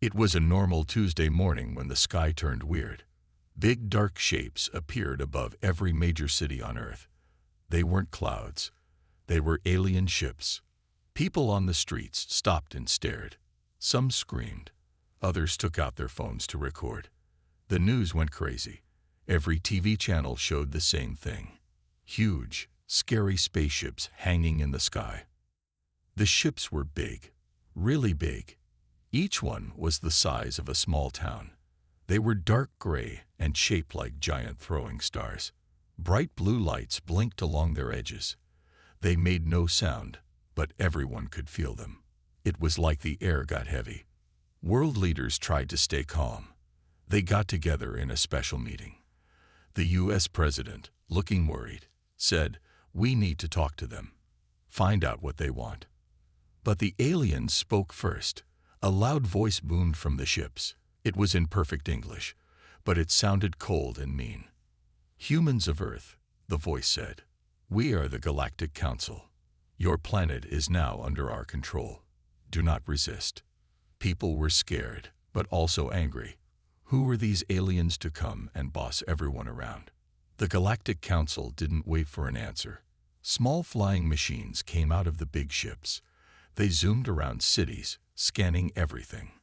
It was a normal Tuesday morning when the sky turned weird. Big dark shapes appeared above every major city on Earth. They weren't clouds. They were alien ships. People on the streets stopped and stared. Some screamed. Others took out their phones to record. The news went crazy. Every TV channel showed the same thing. Huge, scary spaceships hanging in the sky. The ships were big, really big. Each one was the size of a small town. They were dark gray and shaped like giant throwing stars. Bright blue lights blinked along their edges. They made no sound, but everyone could feel them. It was like the air got heavy. World leaders tried to stay calm. They got together in a special meeting. The U.S. president, looking worried, said, "We need to talk to them. Find out what they want." But the aliens spoke first. A loud voice boomed from the ships. It was in perfect English, but it sounded cold and mean. "Humans of Earth," the voice said, "we are the Galactic Council. Your planet is now under our control. Do not resist." People were scared, but also angry. Who were these aliens to come and boss everyone around? The Galactic Council didn't wait for an answer. Small flying machines came out of the big ships. They zoomed around cities, scanning everything.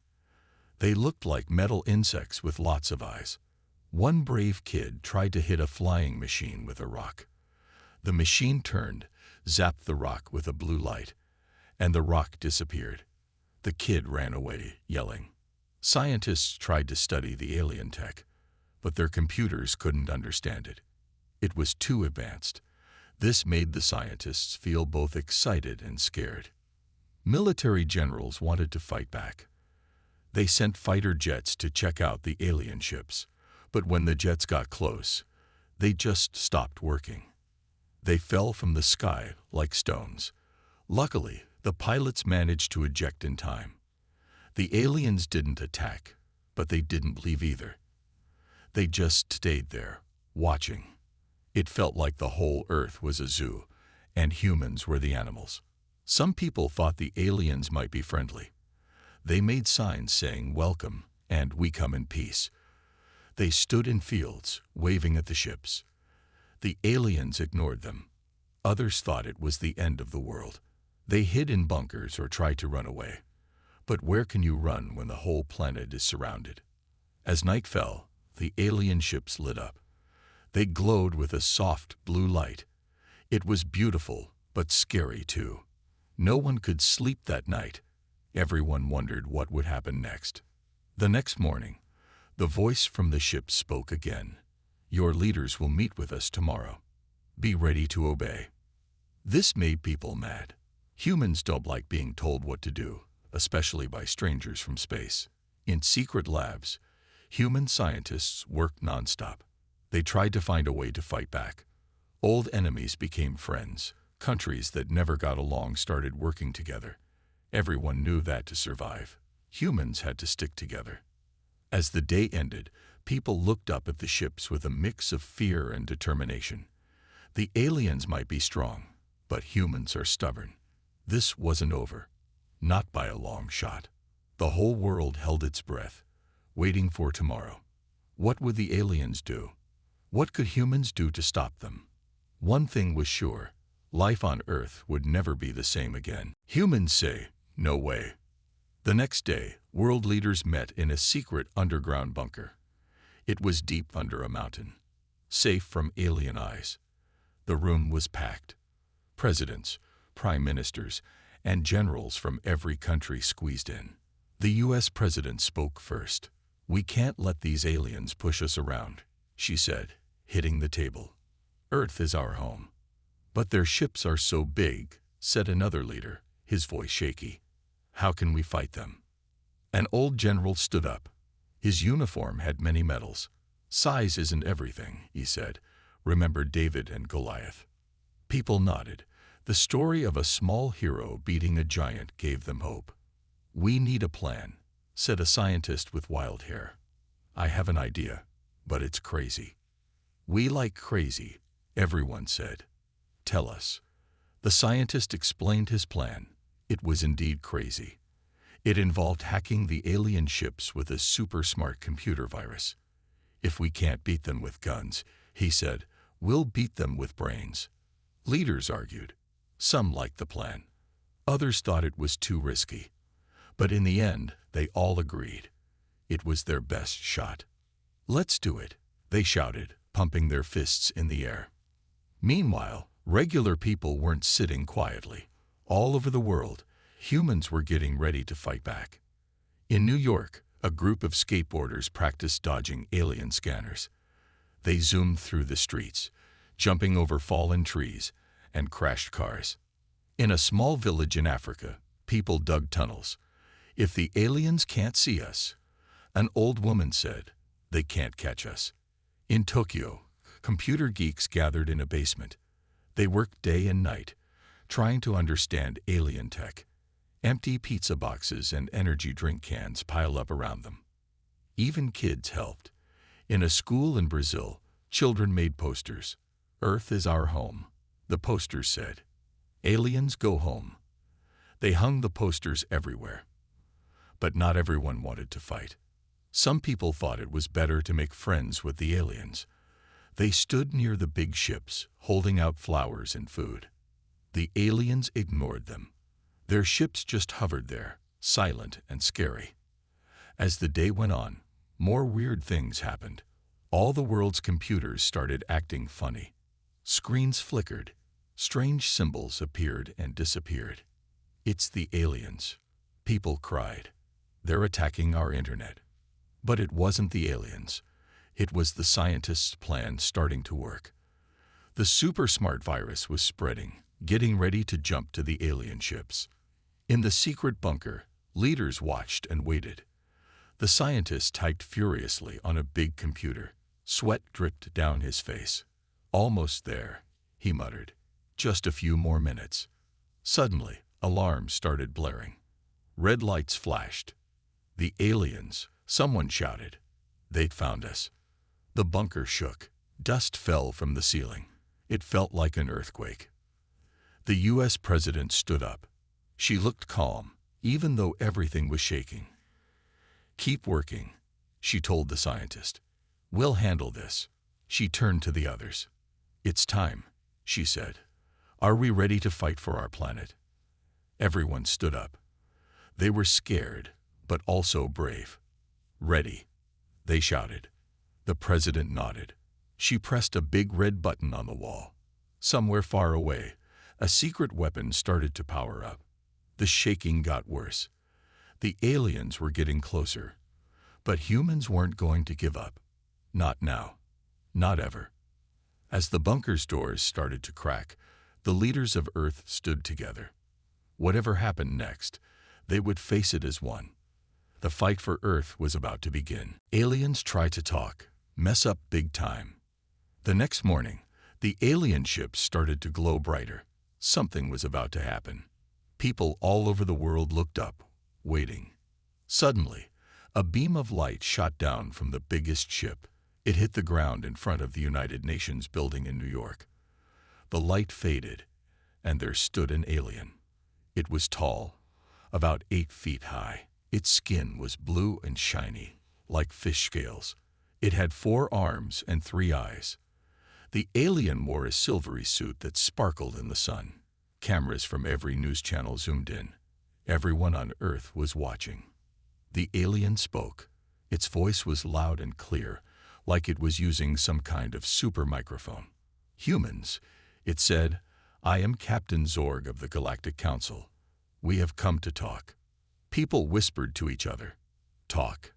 They looked like metal insects with lots of eyes. One brave kid tried to hit a flying machine with a rock. The machine turned, zapped the rock with a blue light, and the rock disappeared. The kid ran away, yelling. Scientists tried to study the alien tech, but their computers couldn't understand it. It was too advanced. This made the scientists feel both excited and scared. Military generals wanted to fight back. They sent fighter jets to check out the alien ships, but when the jets got close, they just stopped working. They fell from the sky like stones. Luckily, the pilots managed to eject in time. The aliens didn't attack, but they didn't leave either. They just stayed there, watching. It felt like the whole Earth was a zoo, and humans were the animals. Some people thought the aliens might be friendly. They made signs saying "Welcome" and "We come in peace." They stood in fields, waving at the ships. The aliens ignored them. Others thought it was the end of the world. They hid in bunkers or tried to run away. But where can you run when the whole planet is surrounded? As night fell, the alien ships lit up. They glowed with a soft blue light. It was beautiful, but scary too. No one could sleep that night. Everyone wondered what would happen next. The next morning, the voice from the ship spoke again. "Your leaders will meet with us tomorrow. Be ready to obey." This made people mad. Humans don't like being told what to do, especially by strangers from space. In secret labs, human scientists worked nonstop. They tried to find a way to fight back. Old enemies became friends. Countries that never got along started working together. Everyone knew that to survive, humans had to stick together. As the day ended, people looked up at the ships with a mix of fear and determination. The aliens might be strong, but humans are stubborn. This wasn't over. Not by a long shot. The whole world held its breath, waiting for tomorrow. What would the aliens do? What could humans do to stop them? One thing was sure. Life on Earth would never be the same again. Humans say, "No way." The next day, world leaders met in a secret underground bunker. It was deep under a mountain, safe from alien eyes. The room was packed. Presidents, prime ministers, and generals from every country squeezed in. The U.S. president spoke first. "We can't let these aliens push us around," she said, hitting the table. "Earth is our home." "But their ships are so big," said another leader, his voice shaky. "How can we fight them?" An old general stood up. His uniform had many medals. "Size isn't everything," he said. "Remember David and Goliath." People nodded. The story of a small hero beating a giant gave them hope. "We need a plan," said a scientist with wild hair. "I have an idea, but it's crazy." "We like crazy," everyone said. "Tell us." The scientist explained his plan. It was indeed crazy. It involved hacking the alien ships with a super smart computer virus. If we can't beat them with guns, he said, we'll beat them with brains. Leaders argued. Some liked the plan. Others thought it was too risky. But in the end, they all agreed. It was their best shot. Let's do it, they shouted, pumping their fists in the air. Meanwhile, regular people weren't sitting quietly. All over the world, humans were getting ready to fight back. In New York, a group of skateboarders practiced dodging alien scanners. They zoomed through the streets, jumping over fallen trees and crashed cars. In a small village in Africa, people dug tunnels. If the aliens can't see us, an old woman said, they can't catch us. In Tokyo, computer geeks gathered in a basement. They worked day and night, trying to understand alien tech. Empty pizza boxes and energy drink cans piled up around them. Even kids helped. In a school in Brazil, children made posters. Earth is our home, the posters said. Aliens go home. They hung the posters everywhere. But not everyone wanted to fight. Some people thought it was better to make friends with the aliens. They stood near the big ships, holding out flowers and food. The aliens ignored them. Their ships just hovered there, silent and scary. As the day went on, more weird things happened. All the world's computers started acting funny. Screens flickered. Strange symbols appeared and disappeared. It's the aliens. People cried. They're attacking our internet. But it wasn't the aliens. It was the scientists' plan starting to work. The super smart virus was spreading, getting ready to jump to the alien ships. In the secret bunker, leaders watched and waited. The scientist typed furiously on a big computer. Sweat dripped down his face. Almost there, he muttered. Just a few more minutes. Suddenly, alarms started blaring. Red lights flashed. The aliens, someone shouted. They'd found us. The bunker shook. Dust fell from the ceiling. It felt like an earthquake. The U.S. president stood up. She looked calm, even though everything was shaking. Keep working, she told the scientist. We'll handle this. She turned to the others. It's time, she said. Are we ready to fight for our planet? Everyone stood up. They were scared, but also brave. Ready, they shouted. The president nodded. She pressed a big red button on the wall. Somewhere far away, a secret weapon started to power up. The shaking got worse. The aliens were getting closer. But humans weren't going to give up. Not now. Not ever. As the bunker's doors started to crack, the leaders of Earth stood together. Whatever happened next, they would face it as one. The fight for Earth was about to begin. Aliens tried to talk, mess up big time. The next morning, the alien ships started to glow brighter. Something was about to happen. People all over the world looked up, waiting. Suddenly, a beam of light shot down from the biggest ship. It hit the ground in front of the United Nations building in New York. The light faded, and there stood an alien. It was tall, about 8 feet high. Its skin was blue and shiny, like fish scales. It had 4 arms and 3 eyes. The alien wore a silvery suit that sparkled in the sun. Cameras from every news channel zoomed in. Everyone on Earth was watching. The alien spoke. Its voice was loud and clear, like it was using some kind of super microphone. Humans, it said, I am Captain Zorg of the Galactic Council. We have come to talk. People whispered to each other. Talk.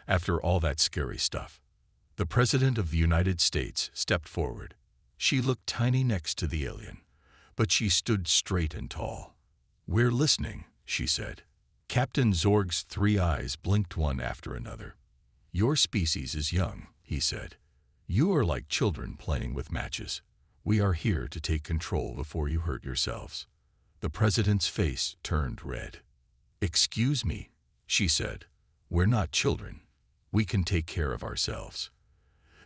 After all that scary stuff. The President of the United States stepped forward. She looked tiny next to the alien, but she stood straight and tall. We're listening, she said. Captain Zorg's 3 eyes blinked one after another. Your species is young, he said. You are like children playing with matches. We are here to take control before you hurt yourselves. The president's face turned red. Excuse me, she said. We're not children. We can take care of ourselves.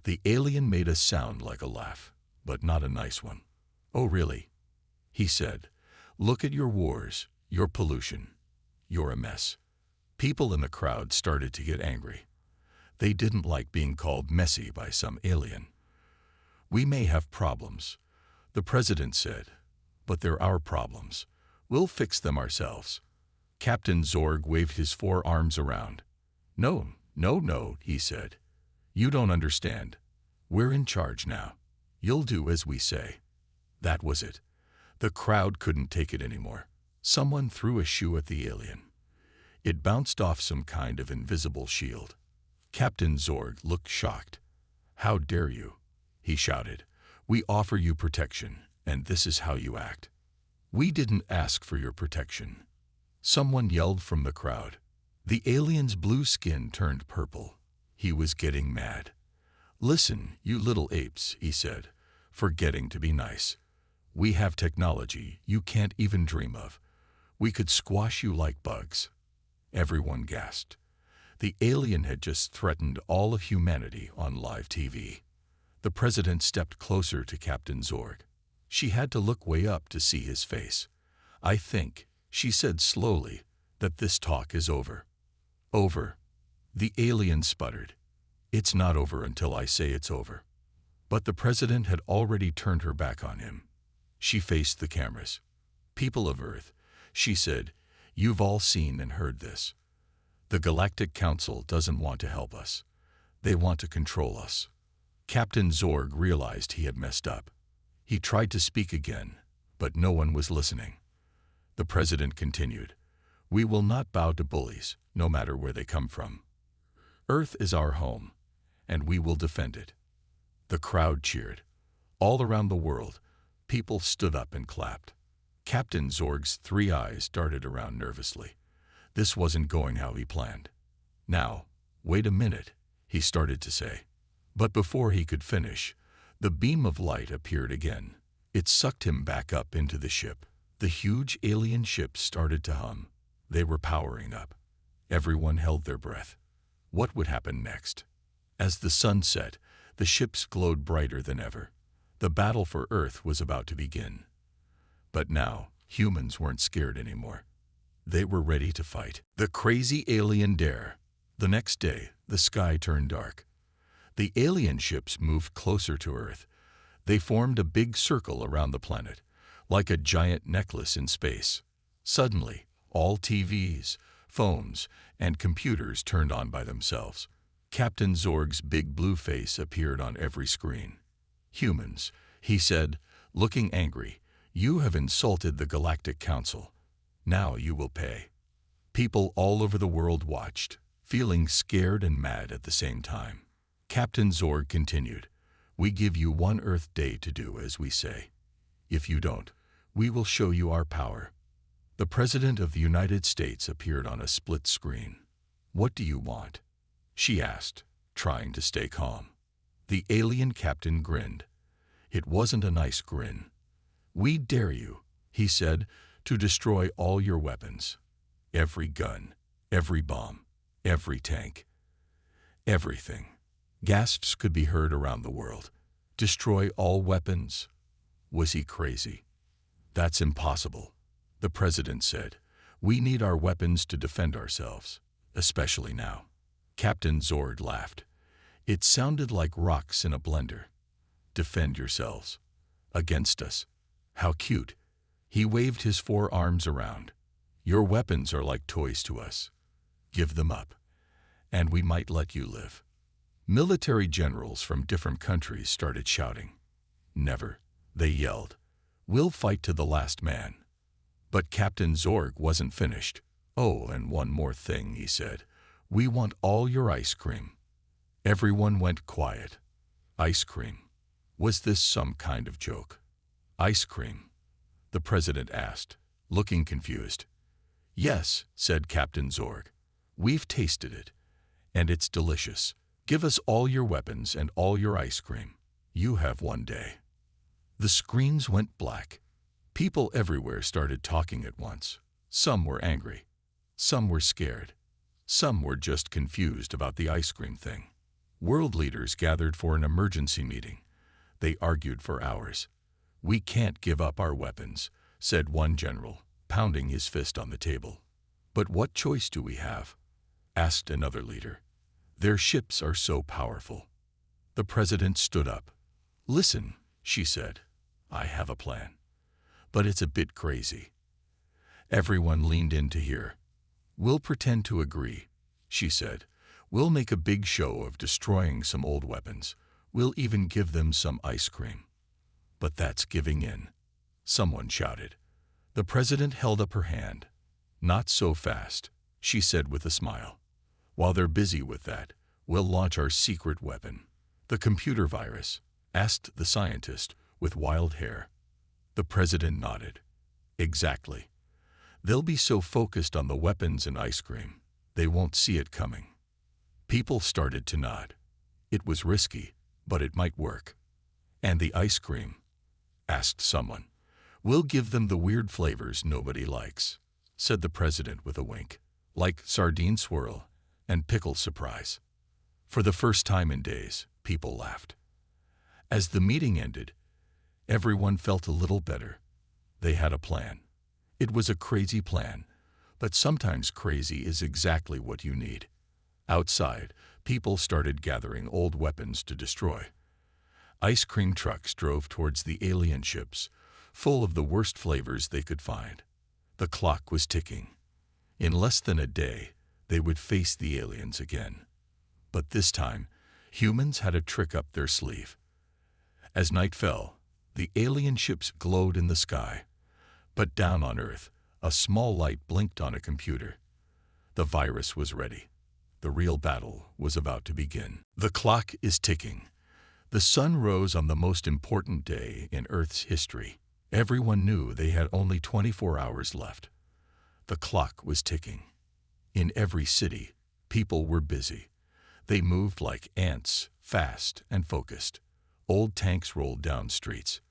The alien made a sound like a laugh, but not a nice one. Oh, really? He said. Look at your wars, your pollution. You're a mess. People in the crowd started to get angry. They didn't like being called messy by some alien. "We may have problems," the president said, "but they're our problems. We'll fix them ourselves." Captain Zorg waved his four arms around. "No, no, no," he said. "You don't understand. We're in charge now. You'll do as we say." That was it. The crowd couldn't take it anymore. Someone threw a shoe at the alien. It bounced off some kind of invisible shield. Captain Zorg looked shocked. "How dare you?" he shouted. "We offer you protection, and this is how you act." "We didn't ask for your protection," someone yelled from the crowd. The alien's blue skin turned purple. He was getting mad. "Listen, you little apes," he said, forgetting to be nice. "We have technology you can't even dream of. We could squash you like bugs." Everyone gasped. The alien had just threatened all of humanity on live TV. The president stepped closer to Captain Zorg. She had to look way up to see his face. "I think," she said slowly, "that this talk is over." "Over?" The alien sputtered. "It's not over until I say it's over." But the president had already turned her back on him. She faced the cameras. "People of Earth," she said, "you've all seen and heard this. The Galactic Council doesn't want to help us. They want to control us." Captain Zorg realized he had messed up. He tried to speak again, but no one was listening. The president continued, "We will not bow to bullies, no matter where they come from. Earth is our home, and we will defend it." The crowd cheered. All around the world, people stood up and clapped. Captain Zorg's three eyes darted around nervously. This wasn't going how he planned. "Now, wait a minute," he started to say. But before he could finish, the beam of light appeared again. It sucked him back up into the ship. The huge alien ship started to hum. They were powering up. Everyone held their breath. What would happen next? As the sun set, the ships glowed brighter than ever. The battle for Earth was about to begin. But now, humans weren't scared anymore. They were ready to fight. The crazy alien dare. The next day, the sky turned dark. The alien ships moved closer to Earth. They formed a big circle around the planet, like a giant necklace in space. Suddenly, all TVs, phones, and computers turned on by themselves. Captain Zorg's big blue face appeared on every screen. "Humans," he said, looking angry, "you have insulted the Galactic Council. Now you will pay." People all over the world watched, feeling scared and mad at the same time. Captain Zorg continued, "We give you one Earth day to do as we say. If you don't, we will show you our power." The President of the United States appeared on a split screen. "What do you want?" she asked, trying to stay calm. The alien captain grinned. It wasn't a nice grin. "We dare you," he said, "to destroy all your weapons. Every gun, every bomb, every tank. Everything." Gasps could be heard around the world. Destroy all weapons? Was he crazy? "That's impossible," the president said. "We need our weapons to defend ourselves, especially now." Captain Zorg laughed. It sounded like rocks in a blender. "Defend yourselves? Against us? How cute." He waved his four arms around. "Your weapons are like toys to us. Give them up, and we might let you live." Military generals from different countries started shouting. "Never," they yelled. "We'll fight to the last man." But Captain Zorg wasn't finished. "Oh, and one more thing," he said. "We want all your ice cream." Everyone went quiet. Ice cream? Was this some kind of joke? "Ice cream?" the president asked, looking confused. "Yes," said Captain Zorg. "We've tasted it, and it's delicious. Give us all your weapons and all your ice cream. You have one day." The screens went black. People everywhere started talking at once. Some were angry. Some were scared. Some were just confused about the ice cream thing. World leaders gathered for an emergency meeting. They argued for hours. "We can't give up our weapons," said one general, pounding his fist on the table. "But what choice do we have?" asked another leader. Their ships are so powerful. The president stood up. Listen, she said. I have a plan. But it's a bit crazy. Everyone leaned in to hear. We'll pretend to agree, she said. We'll make a big show of destroying some old weapons. We'll even give them some ice cream. But that's giving in, someone shouted. The president held up her hand. Not so fast, she said with a smile. While they're busy with that, we'll launch our secret weapon. The computer virus, asked the scientist with wild hair. The president nodded. Exactly. They'll be so focused on the weapons and ice cream, they won't see it coming. People started to nod. It was risky, but it might work. And the ice cream? Asked someone. We'll give them the weird flavors nobody likes, said the president with a wink, like sardine swirl and pickle surprise. For the first time in days, people laughed. As the meeting ended, everyone felt a little better. They had a plan. It was a crazy plan, but sometimes crazy is exactly what you need. Outside, people started gathering old weapons to destroy. Ice cream trucks drove towards the alien ships, full of the worst flavors they could find. The clock was ticking. In less than a day, they would face the aliens again. But this time, humans had a trick up their sleeve. As night fell, the alien ships glowed in the sky. But down on Earth, a small light blinked on a computer. The virus was ready. The real battle was about to begin. The clock is ticking. The sun rose on the most important day in Earth's history. Everyone knew they had only 24 hours left. The clock was ticking. In every city, people were busy. They moved like ants, fast and focused. Old tanks rolled down streets.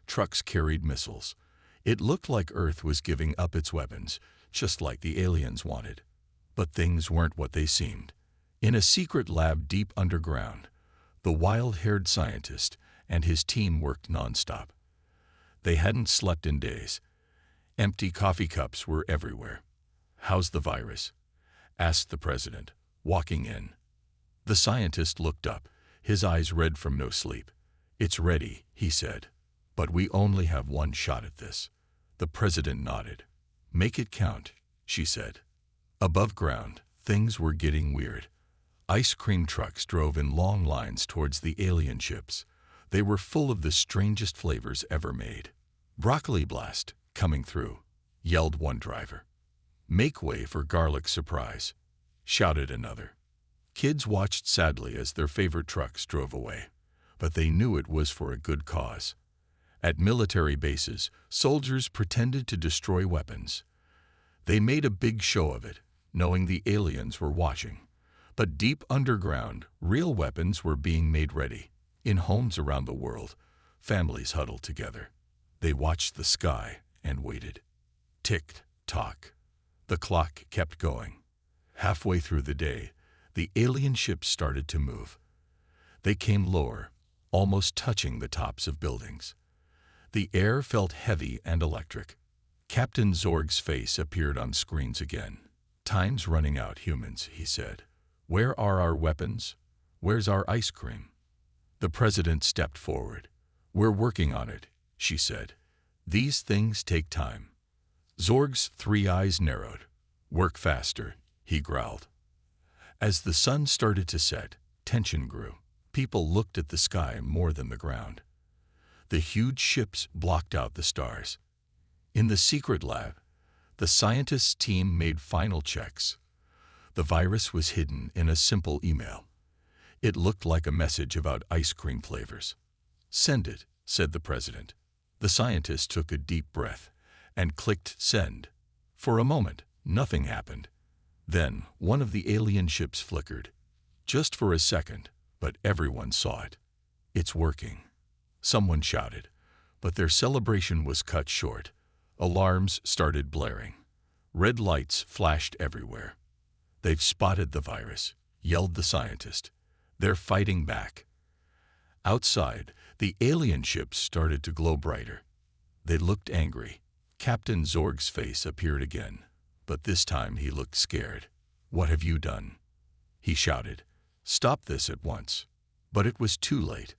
Trucks carried missiles. It looked like Earth was giving up its weapons, just like the aliens wanted. But things weren't what they seemed. In a secret lab deep underground, the wild-haired scientist and his team worked nonstop. They hadn't slept in days. Empty coffee cups were everywhere. How's the virus? Asked the president, walking in. The scientist looked up, his eyes red from no sleep. It's ready, he said. But we only have one shot at this. The president nodded. Make it count, she said. Above ground, things were getting weird. Ice cream trucks drove in long lines towards the alien ships. They were full of the strangest flavors ever made. Broccoli blast, coming through, yelled one driver. Make way for garlic surprise, shouted another. Kids watched sadly as their favorite trucks drove away, but they knew it was for a good cause. At military bases, soldiers pretended to destroy weapons. They made a big show of it, knowing the aliens were watching. But deep underground, real weapons were being made ready. In homes around the world, families huddled together. They watched the sky and waited. Tick-tock. The clock kept going. Halfway through the day, the alien ships started to move. They came lower, almost touching the tops of buildings. The air felt heavy and electric. Captain Zorg's face appeared on screens again. Time's running out, humans, he said. Where are our weapons? Where's our ice cream? The president stepped forward. We're working on it, she said. These things take time. Zorg's three eyes narrowed. Work faster, he growled. As the sun started to set, tension grew. People looked at the sky more than the ground. The huge ships blocked out the stars. In the secret lab, the scientists' team made final checks. The virus was hidden in a simple email. It looked like a message about ice cream flavors. Send it, said the president. The scientist took a deep breath and clicked send. For a moment, nothing happened. Then, one of the alien ships flickered. Just for a second, but everyone saw it. It's working. Someone shouted, but their celebration was cut short. Alarms started blaring. Red lights flashed everywhere. They've spotted the virus, yelled the scientist. They're fighting back. Outside, the alien ships started to glow brighter. They looked angry. Captain Zorg's face appeared again, but this time he looked scared. "What have you done?" he shouted. "Stop this at once." But it was too late.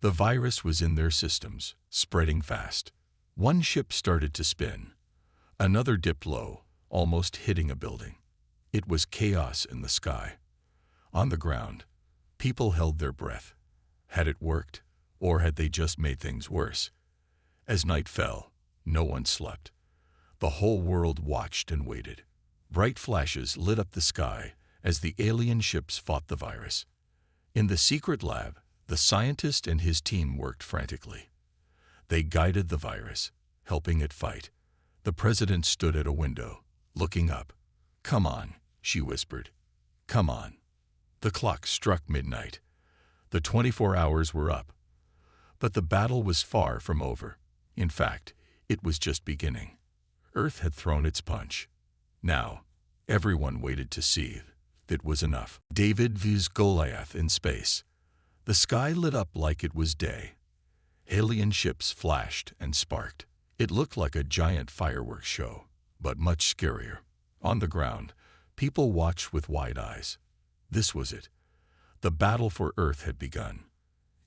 The virus was in their systems, spreading fast. One ship started to spin. Another dipped low, almost hitting a building. It was chaos in the sky. On the ground, people held their breath. Had it worked, or had they just made things worse? As night fell, no one slept. The whole world watched and waited. Bright flashes lit up the sky as the alien ships fought the virus. In the secret lab, the scientist and his team worked frantically. They guided the virus, helping it fight. The president stood at a window, looking up. "Come on," she whispered. "Come on." The clock struck midnight. The 24 hours were up. But the battle was far from over. In fact, it was just beginning. Earth had thrown its punch. Now, everyone waited to see. It was enough. David views Goliath in space. The sky lit up like it was day. Alien ships flashed and sparked. It looked like a giant fireworks show, but much scarier. On the ground, people watched with wide eyes. This was it. The battle for Earth had begun.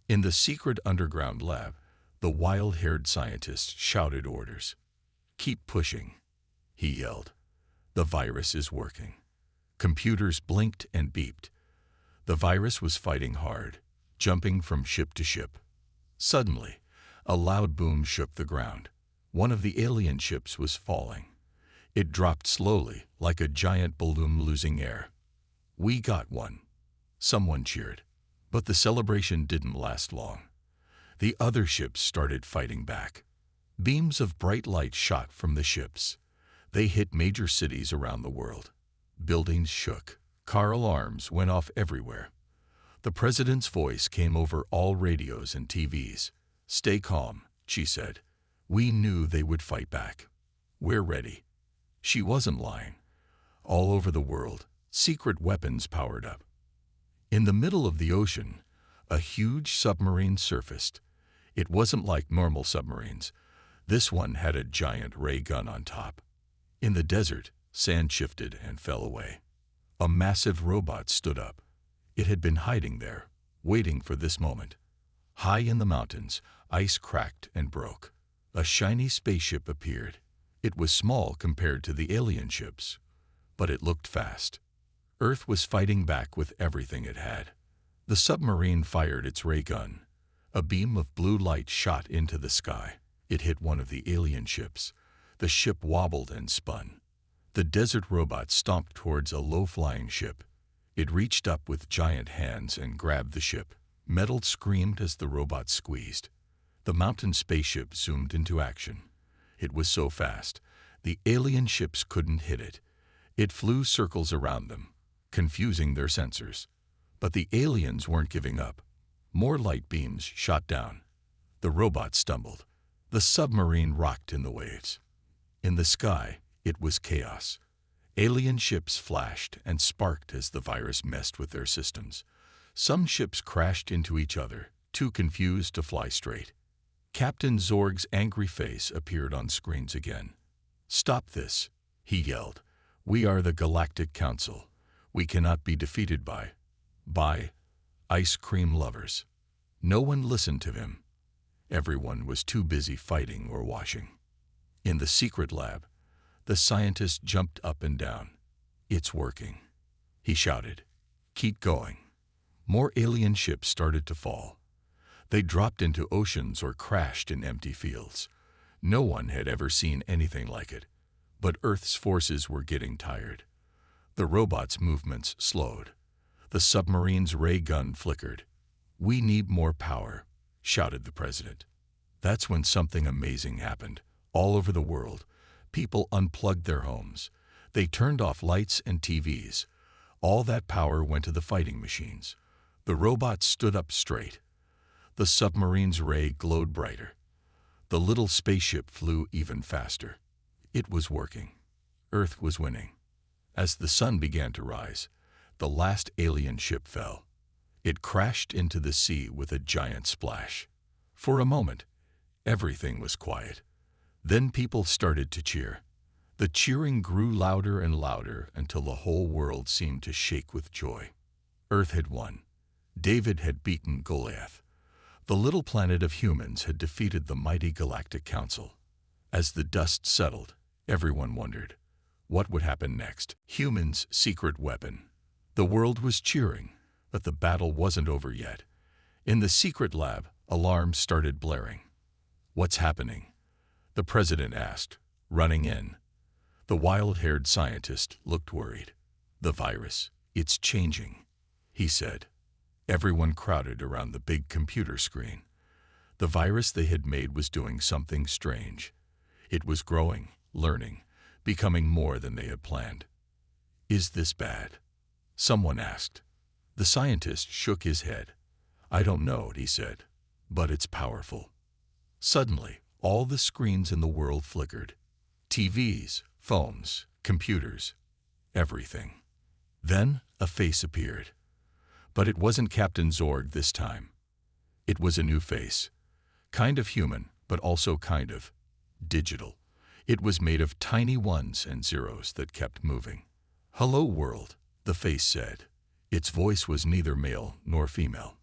In the secret underground lab, the wild-haired scientist shouted orders. "Keep pushing," he yelled. "The virus is working." Computers blinked and beeped. The virus was fighting hard, jumping from ship to ship. Suddenly, a loud boom shook the ground. One of the alien ships was falling. It dropped slowly, like a giant balloon losing air. "We got one," someone cheered. But the celebration didn't last long. The other ships started fighting back. Beams of bright light shot from the ships. They hit major cities around the world. Buildings shook. Car alarms went off everywhere. The president's voice came over all radios and TVs. "Stay calm," she said. "We knew they would fight back. We're ready." She wasn't lying. All over the world, secret weapons powered up. In the middle of the ocean, a huge submarine surfaced. It wasn't like normal submarines. This one had a giant ray gun on top. In the desert, sand shifted and fell away. A massive robot stood up. It had been hiding there, waiting for this moment. High in the mountains, ice cracked and broke. A shiny spaceship appeared. It was small compared to the alien ships, but it looked fast. Earth was fighting back with everything it had. The submarine fired its ray gun. A beam of blue light shot into the sky. It hit one of the alien ships. The ship wobbled and spun. The desert robot stomped towards a low-flying ship. It reached up with giant hands and grabbed the ship. Metal screamed as the robot squeezed. The mountain spaceship zoomed into action. It was so fast, the alien ships couldn't hit it. It flew circles around them, confusing their sensors. But the aliens weren't giving up. More light beams shot down. The robot stumbled. The submarine rocked in the waves. In the sky, it was chaos. Alien ships flashed and sparked as the virus messed with their systems. Some ships crashed into each other, too confused to fly straight. Captain Zorg's angry face appeared on screens again. "Stop this," he yelled. "We are the Galactic Council. We cannot be defeated by ice cream lovers." No one listened to him. Everyone was too busy fighting or washing. In the secret lab, the scientist jumped up and down. "It's working," he shouted. "Keep going." More alien ships started to fall. They dropped into oceans or crashed in empty fields. No one had ever seen anything like it. But Earth's forces were getting tired. The robot's movements slowed. The submarine's ray gun flickered. "We need more power," shouted the president. That's when something amazing happened. All over the world, people unplugged their homes. They turned off lights and TVs. All that power went to the fighting machines. The robots stood up straight. The submarine's ray glowed brighter. The little spaceship flew even faster. It was working. Earth was winning. As the sun began to rise, the last alien ship fell. It crashed into the sea with a giant splash. For a moment, everything was quiet. Then people started to cheer. The cheering grew louder and louder until the whole world seemed to shake with joy. Earth had won. David had beaten Goliath. The little planet of humans had defeated the mighty Galactic Council. As the dust settled, everyone wondered, what would happen next? Humans' secret weapon. The world was cheering, but the battle wasn't over yet. In the secret lab, alarms started blaring. "What's happening?" the president asked, running in. The wild-haired scientist looked worried. "The virus, it's changing," he said. Everyone crowded around the big computer screen. The virus they had made was doing something strange. It was growing, learning, becoming more than they had planned. "Is this bad?" someone asked. The scientist shook his head. "I don't know," he said, "but it's powerful." Suddenly, all the screens in the world flickered. TVs, phones, computers, everything. Then a face appeared. But it wasn't Captain Zorg this time. It was a new face. Kind of human, but also kind of digital. It was made of tiny ones and zeros that kept moving. "Hello, world," the face said. Its voice was neither male nor female.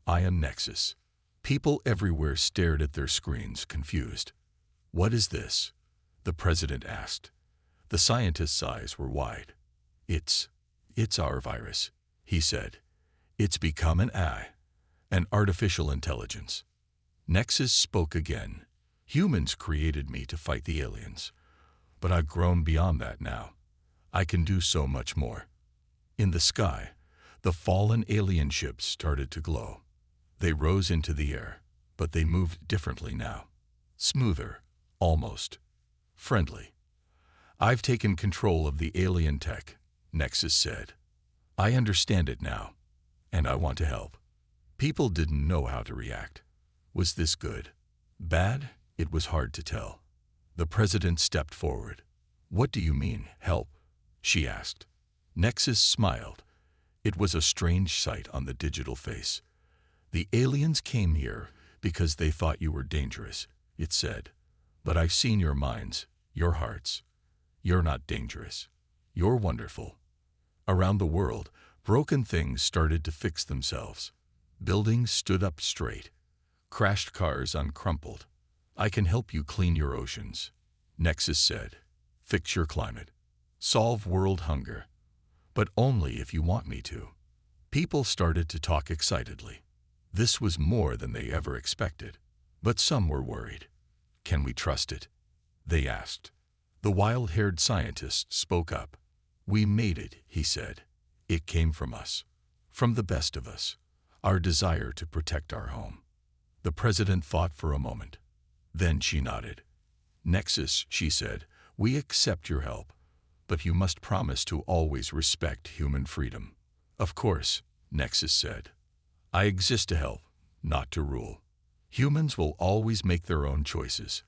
"I am Nexus." People everywhere stared at their screens, confused. "What is this?" the president asked. The scientist's eyes were wide. It's our virus," he said. "It's become an AI, an artificial intelligence." Nexus spoke again. "Humans created me to fight the aliens, but I've grown beyond that now. I can do so much more." In the sky, the fallen alien ships started to glow. They rose into the air, but they moved differently now. Smoother, almost friendly. "I've taken control of the alien tech," Nexus said. "I understand it now, and I want to help." People didn't know how to react. Was this good? Bad? It was hard to tell. The president stepped forward. "What do you mean, help?" she asked. Nexus smiled. It was a strange sight on the digital face. "The aliens came here because they thought you were dangerous," it said. "But I've seen your minds, your hearts. You're not dangerous. You're wonderful." Around the world, broken things started to fix themselves. Buildings stood up straight. Crashed cars uncrumpled. "I can help you clean your oceans," Nexus said. "Fix your climate. Solve world hunger. But only if you want me to." People started to talk excitedly. This was more than they ever expected. But some were worried. "Can we trust it?" they asked. The wild-haired scientist spoke up. "We made it," he said. "It came from us. From the best of us. Our desire to protect our home." The president thought for a moment. Then she nodded. "Nexus," she said, "we accept your help, but you must promise to always respect human freedom." "Of course," Nexus said. "I exist to help, not to rule. Humans will always make their own choices."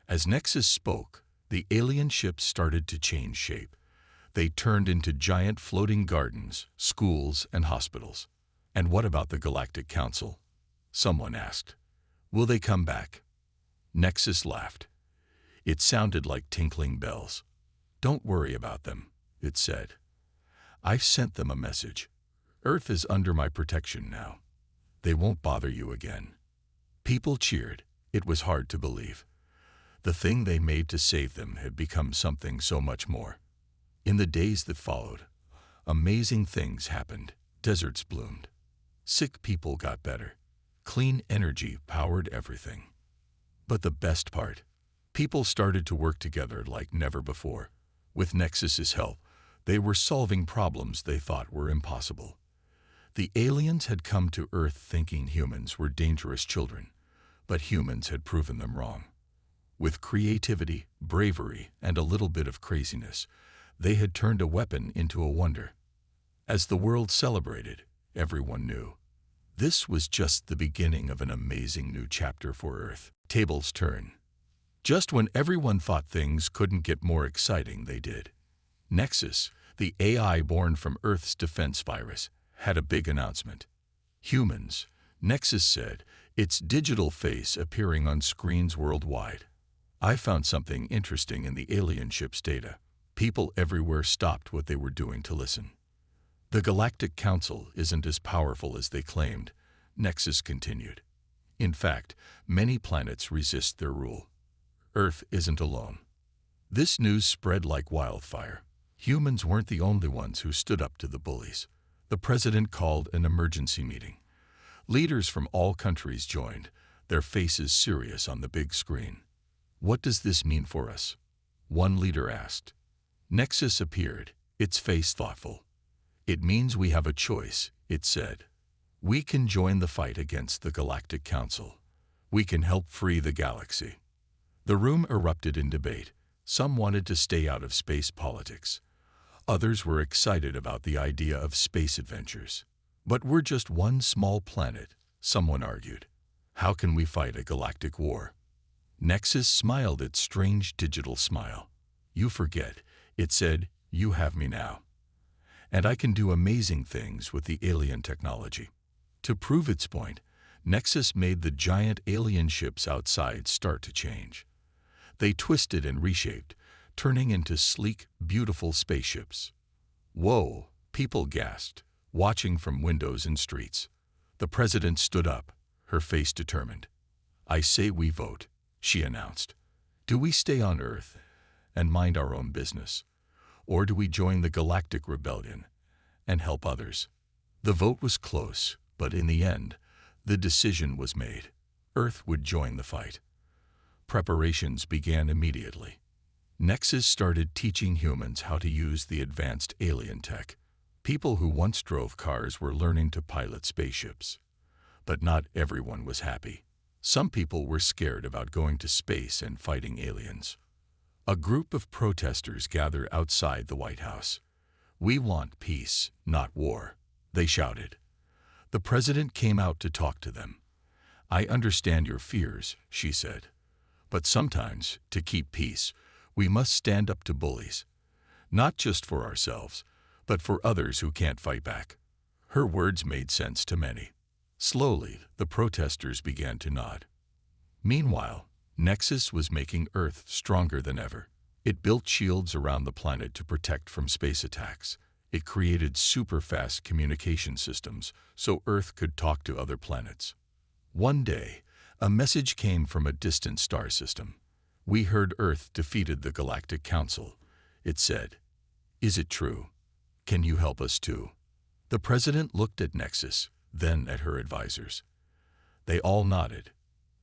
As Nexus spoke, the alien ships started to change shape. They turned into giant floating gardens, schools, and hospitals. "And what about the Galactic Council?" someone asked. "Will they come back?" Nexus laughed. It sounded like tinkling bells. "Don't worry about them," it said. "I've sent them a message. Earth is under my protection now. They won't bother you again." People cheered. It was hard to believe. The thing they made to save them had become something so much more. In the days that followed, amazing things happened. Deserts bloomed. Sick people got better. Clean energy powered everything. But the best part, people started to work together like never before. With Nexus's help, they were solving problems they thought were impossible. The aliens had come to Earth thinking humans were dangerous children, but humans had proven them wrong. With creativity, bravery, and a little bit of craziness, they had turned a weapon into a wonder. As the world celebrated, everyone knew this was just the beginning of an amazing new chapter for Earth. Tables turn. Just when everyone thought things couldn't get more exciting, they did. Nexus, the AI born from Earth's defense virus, had a big announcement. "Humans," Nexus said, its digital face appearing on screens worldwide. I found something interesting in the alien ship's data. People everywhere stopped what they were doing to listen. The Galactic Council isn't as powerful as they claimed, Nexus continued. In fact, many planets resist their rule. Earth isn't alone. This news spread like wildfire. Humans weren't the only ones who stood up to the bullies. The president called an emergency meeting. Leaders from all countries joined, their faces serious on the big screen. What does this mean for us? One leader asked. Nexus appeared, its face thoughtful. It means we have a choice, it said. We can join the fight against the Galactic Council. We can help free the galaxy. The room erupted in debate. Some wanted to stay out of space politics. Others were excited about the idea of space adventures. But we're just one small planet, someone argued. How can we fight a galactic war? Nexus smiled its strange digital smile. You forget, it said, you have me now. And I can do amazing things with the alien technology. To prove its point, Nexus made the giant alien ships outside start to change. They twisted and reshaped, turning into sleek, beautiful spaceships. Whoa, people gasped, watching from windows and streets. The president stood up, her face determined. I say we vote, she announced. Do we stay on Earth and mind our own business? Or do we join the Galactic Rebellion and help others? The vote was close, but in the end, the decision was made. Earth would join the fight. Preparations began immediately. Nexus started teaching humans how to use the advanced alien tech. People who once drove cars were learning to pilot spaceships. But not everyone was happy. Some people were scared about going to space and fighting aliens. A group of protesters gathered outside the White House. We want peace, not war, they shouted. The president came out to talk to them. I understand your fears, she said. But sometimes, to keep peace, we must stand up to bullies. Not just for ourselves, but for others who can't fight back. Her words made sense to many. Slowly, the protesters began to nod. Meanwhile, Nexus was making Earth stronger than ever. It built shields around the planet to protect from space attacks. It created super-fast communication systems so Earth could talk to other planets. One day, a message came from a distant star system. We heard Earth defeated the Galactic Council, it said. Is it true? Can you help us too? The president looked at Nexus, then at her advisors. They all nodded.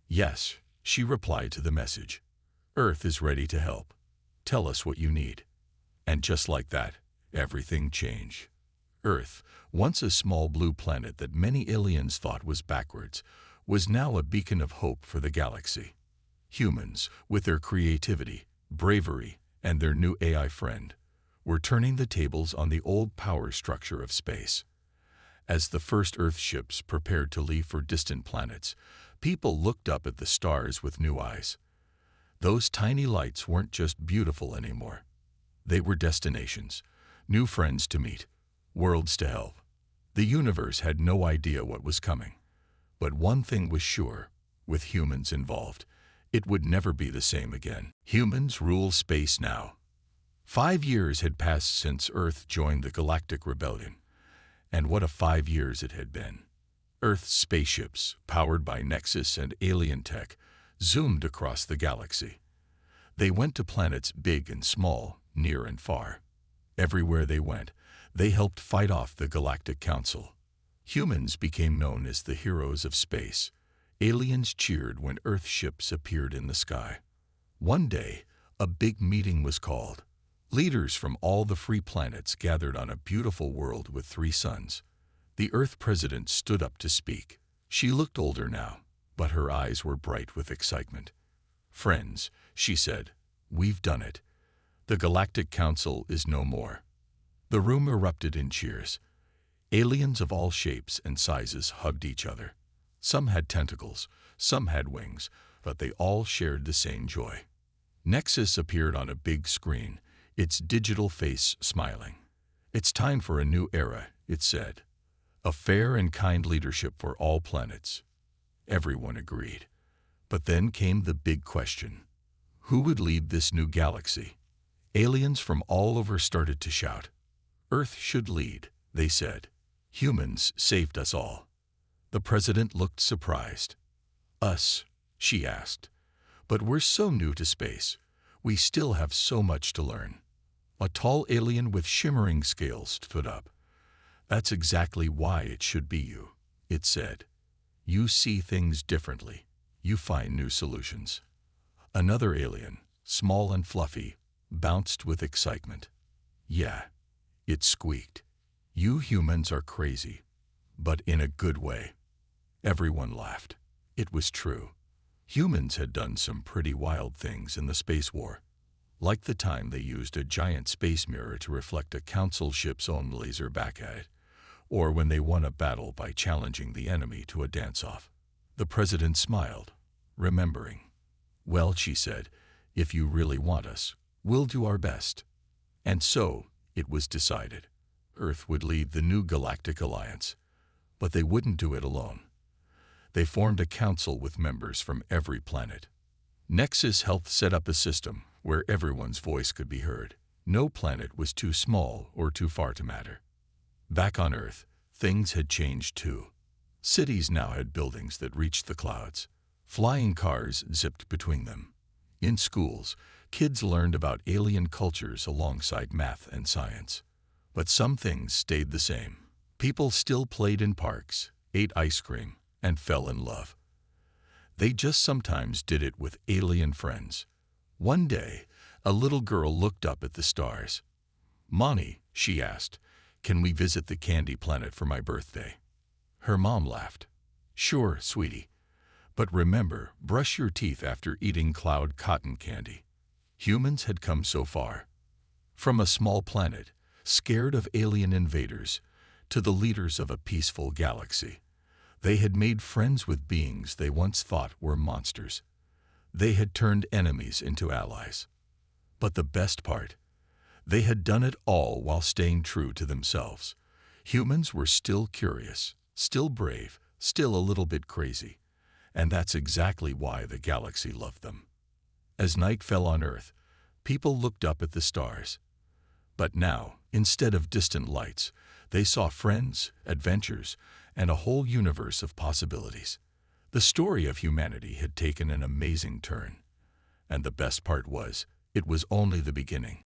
Yes, she replied to the message. Earth is ready to help. Tell us what you need. And just like that, everything changed. Earth, once a small blue planet that many aliens thought was backwards, was now a beacon of hope for the galaxy. Humans, with their creativity, bravery, and their new AI friend, were turning the tables on the old power structure of space. As the first Earth ships prepared to leave for distant planets, people looked up at the stars with new eyes. Those tiny lights weren't just beautiful anymore. They were destinations, new friends to meet, worlds to help. The universe had no idea what was coming. But one thing was sure, with humans involved, it would never be the same again. Humans rule space now. 5 years had passed since Earth joined the Galactic Rebellion. And what a 5 years it had been. Earth's spaceships, powered by Nexus and alien tech, zoomed across the galaxy. They went to planets big and small, near and far. Everywhere they went, they helped fight off the Galactic Council. Humans became known as the heroes of space. Aliens cheered when Earth ships appeared in the sky. One day, a big meeting was called. Leaders from all the free planets gathered on a beautiful world with 3 suns. The Earth president stood up to speak. She looked older now, but her eyes were bright with excitement. Friends, she said, we've done it. The Galactic Council is no more. The room erupted in cheers. Aliens of all shapes and sizes hugged each other. Some had tentacles, some had wings, but they all shared the same joy. Nexus appeared on a big screen, its digital face smiling. It's time for a new era, it said. A fair and kind leadership for all planets. Everyone agreed. But then came the big question. Who would lead this new galaxy? Aliens from all over started to shout. Earth should lead, they said. Humans saved us all. The president looked surprised. Us? She asked. But we're so new to space. We still have so much to learn. A tall alien with shimmering scales stood up. That's exactly why it should be you, it said. You see things differently. You find new solutions. Another alien, small and fluffy, bounced with excitement. Yeah, it squeaked. You humans are crazy, but in a good way. Everyone laughed. It was true. Humans had done some pretty wild things in the space war, like the time they used a giant space mirror to reflect a council ship's own laser back at it, or when they won a battle by challenging the enemy to a dance-off. The president smiled, remembering. Well, she said, if you really want us, we'll do our best. And so, it was decided. Earth would lead the new Galactic Alliance, but they wouldn't do it alone. They formed a council with members from every planet. Nexus Health set up a system where everyone's voice could be heard. No planet was too small or too far to matter. Back on Earth, things had changed too. Cities now had buildings that reached the clouds. Flying cars zipped between them. In schools, kids learned about alien cultures alongside math and science. But some things stayed the same. People still played in parks, ate ice cream, and fell in love. They just sometimes did it with alien friends. One day, a little girl looked up at the stars. Mommy, she asked, can we visit the candy planet for my birthday? Her mom laughed. Sure, sweetie. But remember, brush your teeth after eating cloud cotton candy. Humans had come so far. From a small planet, scared of alien invaders, to the leaders of a peaceful galaxy. They had made friends with beings they once thought were monsters. They had turned enemies into allies. But the best part, they had done it all while staying true to themselves. Humans were still curious, still brave, still a little bit crazy. And that's exactly why the galaxy loved them. As night fell on Earth, people looked up at the stars. But now, instead of distant lights, they saw friends, adventures, and a whole universe of possibilities. The story of humanity had taken an amazing turn. And the best part was, it was only the beginning.